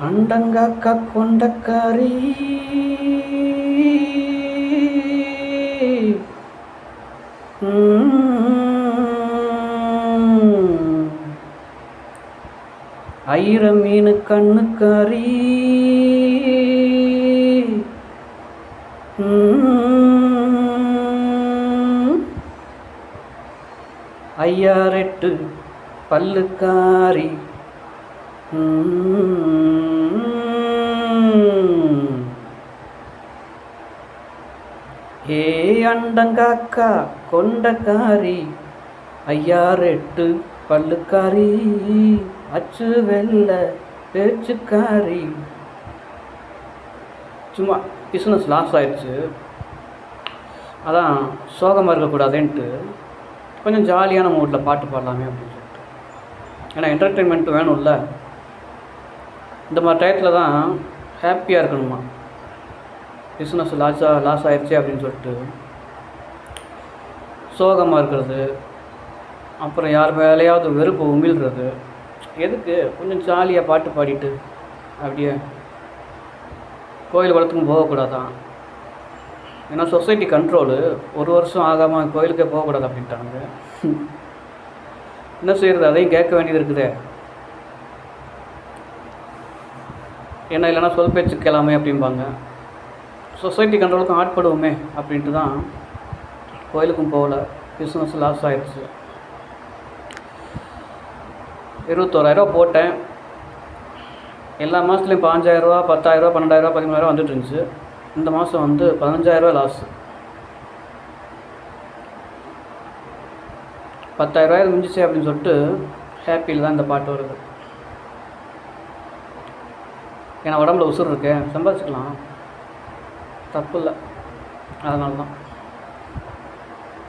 அண்டங்காக்கா கொண்டக்காரி ஐர மீனு கண்ணுக்காரி ஐயாரெட்டு பல்லுக்காரி ஏ அண்டங்காக்கா கொண்டக்காரி ஐயாரெட்டு பல்லுக்காரி அச்சு வெள்ள பேச்சுக்காரி. சும்மா பிஸ்னஸ் லாஸ் ஆயிடுச்சு, அதான் சோகமாக இருக்கக்கூடாதுன்ட்டு கொஞ்சம் ஜாலியான மூடில் பாட்டு பாடலாமே அப்படின்னு சொல்லிட்டு. ஏன்னா என்டர்டெயின்மெண்ட் வேணும்ல, இந்த மாதிரி டயத்தில் தான் ஹாப்பியாக இருக்கணுமா. பிஸ்னஸ் லாஸ் ஆயிடுச்சு அப்படின்னு சொல்லிட்டு சோகமாக இருக்கிறது, அப்புறம் யார் மேலேயாவது வெறுப்பு உமிழ்கிறது எதுக்கு? கொஞ்சம் ஜாலியாக பாட்டு பாடிட்டு அப்படியே கோயில் குளத்துக்கும் போகக்கூடாதான். ஏன்னா சொசைட்டி கண்ட்ரோலு, 1 வருஷம் ஆகாமல் கோயிலுக்கே போகக்கூடாது அப்படின்ட்டாங்க. என்ன செய்கிறது, அதையும் கேட்க வேண்டியது இருக்குதே. ஏன்னா இல்லைனா சொல் பேச்சு கேளாமே அப்படிம்பாங்க. சொசைட்டி கண்ட்ரோலுக்கும் ஆட்படுவோமே அப்படின்ட்டு தான் கோயிலுக்கும் போகல. பிஸ்னஸ் லாஸ் ஆகிடுச்சு. 21,000 போட்டேன். எல்லா மாதத்துலேயும் 5,000, 10,000, 12,000, 13,000 வந்துட்டு இருந்துச்சு. இந்த மாதம் வந்து 15,000 லாஸு. 10,000 மிஞ்சிச்சு அப்படின்னு சொல்லிட்டு ஹாப்பியில் தான் இந்த பாட்டு வருது. ஏன்னா உடம்புல உசுர் இருக்கேன், சம்பாதிச்சிக்கலாம், தப்பு இல்லை, அதனால தான்.